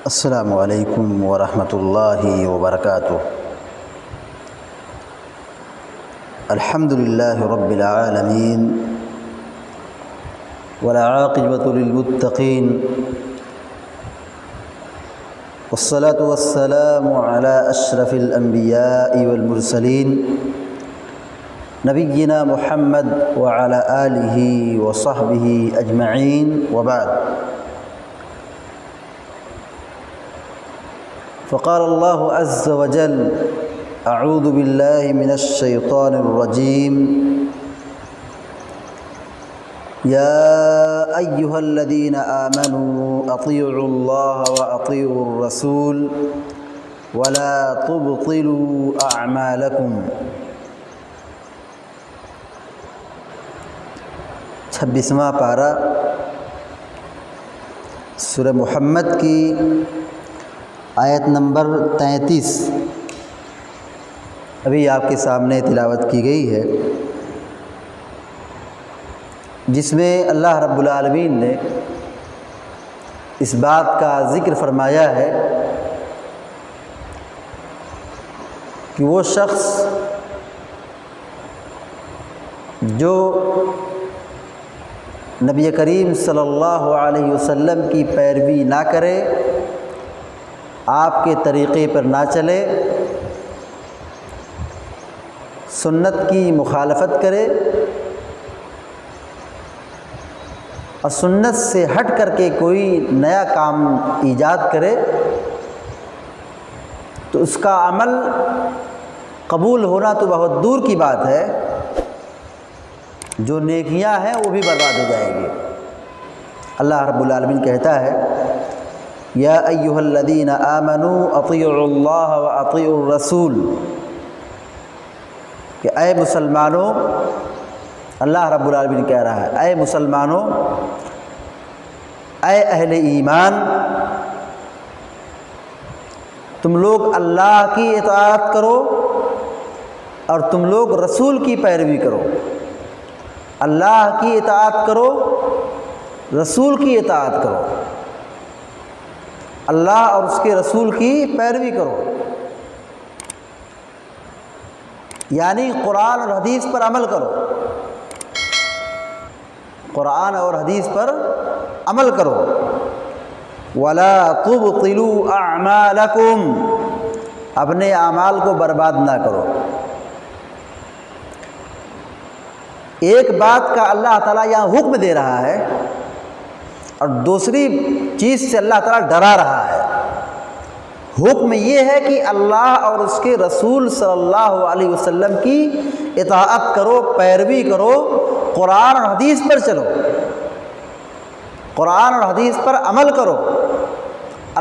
السلام علیکم ورحمۃ اللہ وبرکاتہ۔ الحمد للہ رب العالمین والعاقبۃ للمتقین والصلاة والسلام علی اشرف الانبیاء والمرسلین نبینا محمد وعلی آلہ وصحبہ اجمعین وبعد۔ فقال اللہ عز وجل اعوذ باللہ من الشیطان الرجیم یا ایہا الذین آمنوا اطیعوا اللہ واطیعوا الرسول ولا تبطلوا اعمالکم۔ 26واں پارہ سورہ محمد کی آیت نمبر 33 ابھی آپ کے سامنے تلاوت کی گئی ہے، جس میں اللہ رب العالمین نے اس بات کا ذکر فرمایا ہے کہ وہ شخص جو نبی کریم صلی اللہ علیہ وسلم کی پیروی نہ کرے، آپ کے طریقے پر نہ چلے، سنت کی مخالفت کرے اور سنت سے ہٹ کر کے کوئی نیا کام ایجاد کرے، تو اس کا عمل قبول ہونا تو بہت دور کی بات ہے، جو نیکیاں ہیں وہ بھی برباد ہو جائیں گی۔ اللہ رب العالمین کہتا ہے یا ایہا الذین آمنوا اطیعوا اللہ واطیعوا الرسول، کہ اے مسلمانوں، اللہ رب العالمین کہہ رہا ہے اے مسلمانوں، اے اہل ایمان، تم لوگ اللہ کی اطاعت کرو اور تم لوگ رسول کی پیروی کرو۔ اللہ کی اطاعت کرو، رسول کی اطاعت کرو، اللہ اور اس کے رسول کی پیروی کرو، یعنی قرآن اور حدیث پر عمل کرو، قرآن اور حدیث پر عمل کرو۔ وَلَا تُبْطِلُوا أَعْمَالَكُمْ، اپنے اعمال کو برباد نہ کرو۔ ایک بات کا اللہ تعالیٰ یہاں حکم دے رہا ہے اور دوسری چیز سے اللہ تعالیٰ ڈرا رہا ہے۔ حکم یہ ہے کہ اللہ اور اس کے رسول صلی اللہ علیہ وسلم کی اطاعت کرو، پیروی کرو، قرآن اور حدیث پر چلو، قرآن اور حدیث پر عمل کرو،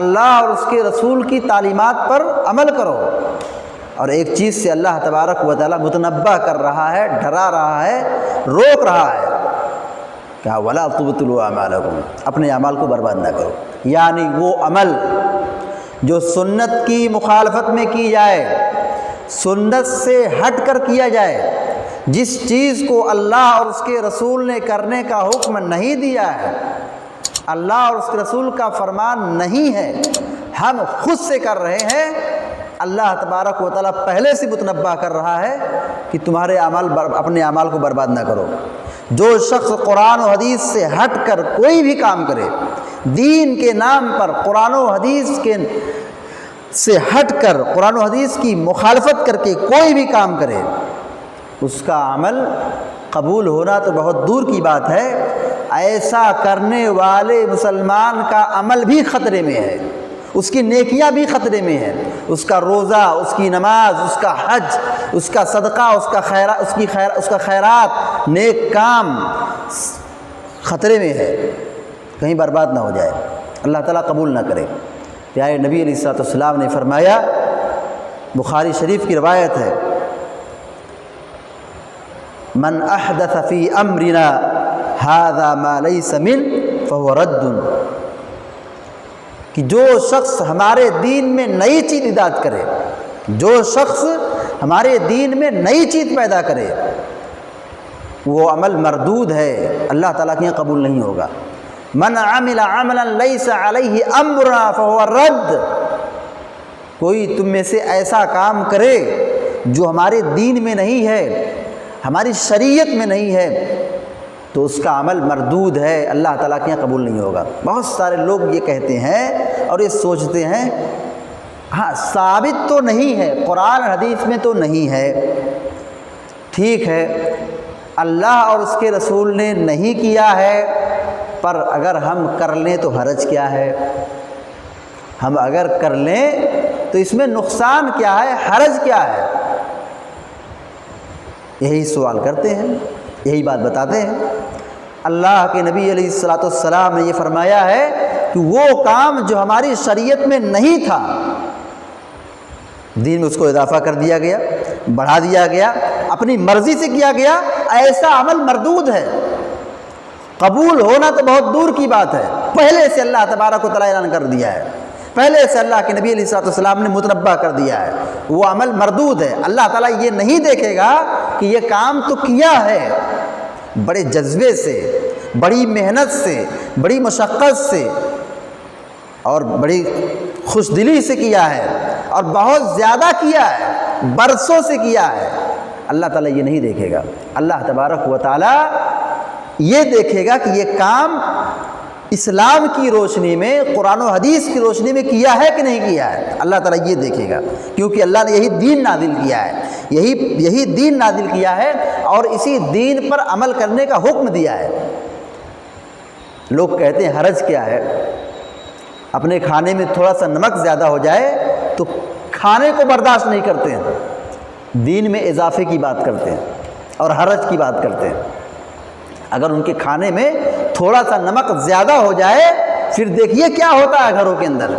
اللہ اور اس کے رسول کی تعلیمات پر عمل کرو۔ اور ایک چیز سے اللہ تبارک و تعالیٰ متنبہ کر رہا ہے، ڈرا رہا ہے، روک رہا ہے کہ وَلَا تُبْطِلُوا أَعْمَالَكُمْ، اپنے اعمال کو برباد نہ کرو، یعنی وہ عمل جو سنت کی مخالفت میں کی جائے، سنت سے ہٹ کر کیا جائے، جس چیز کو اللہ اور اس کے رسول نے کرنے کا حکم نہیں دیا ہے، اللہ اور اس کے رسول کا فرمان نہیں ہے، ہم خود سے کر رہے ہیں، اللہ تبارک و تعالیٰ پہلے سے متنبہ کر رہا ہے کہ تمہارے اپنے اعمال کو برباد نہ کرو۔ جو شخص قرآن و حدیث سے ہٹ کر کوئی بھی کام کرے، دین کے نام پر قرآن و حدیث سے ہٹ کر قرآن و حدیث کی مخالفت کر کے کوئی بھی کام کرے، اس کا عمل قبول ہونا تو بہت دور کی بات ہے، ایسا کرنے والے مسلمان کا عمل بھی خطرے میں ہے، اس کی نیکیاں بھی خطرے میں ہیں، اس کا روزہ، اس کی نماز، اس کا حج، اس کا صدقہ، اس کا خیرات، نیک کام خطرے میں ہے، کہیں برباد نہ ہو جائے، اللہ تعالیٰ قبول نہ کرے۔ پیارے نبی علیہ الصلوۃ والسلام نے فرمایا، بخاری شریف کی روایت ہے، من احدث فی امرنا ھذا ما لیس منہ فہو رد، کہ جو شخص ہمارے دین میں نئی چیز ایجاد کرے، جو شخص ہمارے دین میں نئی چیز پیدا کرے، وہ عمل مردود ہے، اللہ تعالیٰ کے یہاں قبول نہیں ہوگا۔ من عمل عملا لیس علیہ امرنا فہو رد، کوئی تم میں سے ایسا کام کرے جو ہمارے دین میں نہیں ہے، ہماری شریعت میں نہیں ہے، تو اس کا عمل مردود ہے، اللہ تعالیٰ کے یہاں قبول نہیں ہوگا۔ بہت سارے لوگ یہ کہتے ہیں اور یہ سوچتے ہیں ہاں ثابت تو نہیں ہے، قرآن حدیث میں تو نہیں ہے، ٹھیک ہے اللہ اور اس کے رسول نے نہیں کیا ہے، پر اگر ہم کر لیں تو حرج کیا ہے؟ ہم اگر کر لیں تو اس میں نقصان کیا ہے، حرج کیا ہے؟ یہی سوال کرتے ہیں، یہی بات بتاتے ہیں۔ اللہ کے نبی علیہ الصلوۃ والسلام نے یہ فرمایا ہے کہ وہ کام جو ہماری شریعت میں نہیں تھا، دین میں اس کو اضافہ کر دیا گیا، بڑھا دیا گیا، اپنی مرضی سے کیا گیا، ایسا عمل مردود ہے، قبول ہونا تو بہت دور کی بات ہے، پہلے سے اللہ تبارک و تعالیٰ اعلان کر دیا ہے، پہلے سے اللہ کے نبی علیہ الصلوۃ والسلام نے متنبہ کر دیا ہے، وہ عمل مردود ہے۔ اللہ تعالیٰ یہ نہیں دیکھے گا کہ یہ کام تو کیا ہے، بڑے جذبے سے، بڑی محنت سے، بڑی مشقت سے اور بڑی خوش دلی سے کیا ہے اور بہت زیادہ کیا ہے، برسوں سے کیا ہے، اللہ تعالیٰ یہ نہیں دیکھے گا۔ اللہ تبارک و تعالیٰ یہ دیکھے گا کہ یہ کام اسلام کی روشنی میں، قرآن و حدیث کی روشنی میں کیا ہے کہ نہیں کیا ہے، اللہ تعالیٰ یہ دیکھے گا، کیونکہ اللہ نے یہی دین نازل کیا ہے، یہی دین نازل کیا ہے اور اسی دین پر عمل کرنے کا حکم دیا ہے۔ لوگ کہتے ہیں حرج کیا ہے، اپنے کھانے میں تھوڑا سا نمک زیادہ ہو جائے تو کھانے کو برداشت نہیں کرتے ہیں، دین میں اضافے کی بات کرتے ہیں اور حرج کی بات کرتے ہیں۔ اگر ان کے کھانے میں تھوڑا سا نمک زیادہ ہو جائے پھر دیکھیے کیا ہوتا ہے گھروں کے اندر،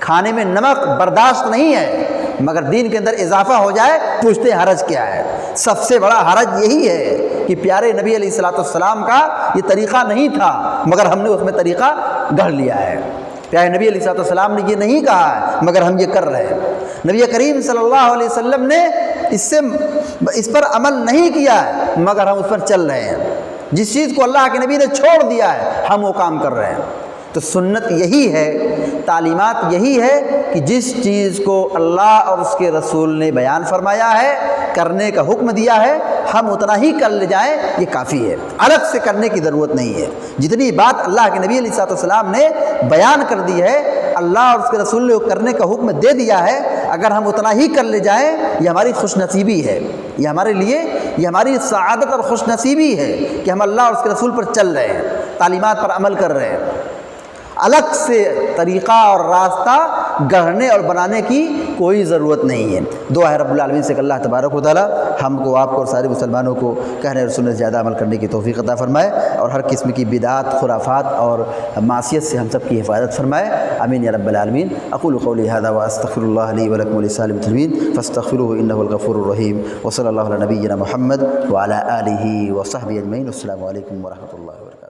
کھانے میں نمک برداشت نہیں ہے مگر دین کے اندر اضافہ ہو جائے پوچھتے ہیں حرج کیا ہے۔ سب سے بڑا حرج یہی ہے کہ پیارے نبی علیہ الصلوۃ والسلام کا یہ طریقہ نہیں تھا مگر ہم نے اس میں طریقہ گڑھ لیا ہے، پیارے نبی علیہ الصلوۃ والسلام نے یہ نہیں کہا ہے مگر ہم یہ کر رہے ہیں، نبی کریم صلی اللہ علیہ وسلم نے اس پر عمل نہیں کیا ہے مگر ہم اس پر چل رہے ہیں، جس چیز کو اللہ کے نبی نے چھوڑ دیا ہے ہم وہ کام کر رہے ہیں۔ تو سنت یہی ہے، تعلیمات یہی ہے کہ جس چیز کو اللہ اور اس کے رسول نے بیان فرمایا ہے، کرنے کا حکم دیا ہے، ہم اتنا ہی کر لے جائیں یہ کافی ہے، الگ سے کرنے کی ضرورت نہیں ہے۔ جتنی بات اللہ کے نبی علیہ الصلوۃ والسلام نے بیان کر دی ہے، اللہ اور اس کے رسول نے کرنے کا حکم دے دیا ہے، اگر ہم اتنا ہی کر لے جائیں یہ ہماری خوش نصیبی ہے، یہ ہمارے لیے یہ ہماری سعادت اور خوش نصیبی ہے کہ ہم اللہ اور اس کے رسول پر چل رہے ہیں، تعلیمات پر عمل کر رہے ہیں۔ الگ سے طریقہ اور راستہ گڑھنے اور بنانے کی کوئی ضرورت نہیں ہے۔ دعا ہے رب العالمین سے کہ اللہ تبارک و تعالیٰ ہم کو، آپ کو اور سارے مسلمانوں کو کہنے اور سننے سے زیادہ عمل کرنے کی توفیق عطا فرمائے اور ہر قسم کی بدعات، خرافات اور معصیت سے ہم سب کی حفاظت فرمائے، آمین یا رب العالمین۔ اقول قولی ھذا واستغفر اللہ لی ولکم ولسائر المسلمین فاستغفروہ انہ الغفور الرحیم، وصلی اللہ علی نبینا محمد وعلی آلہ وصحبہ اجمعین۔ السلام علیکم ورحمۃ اللہ وبرکاتہ۔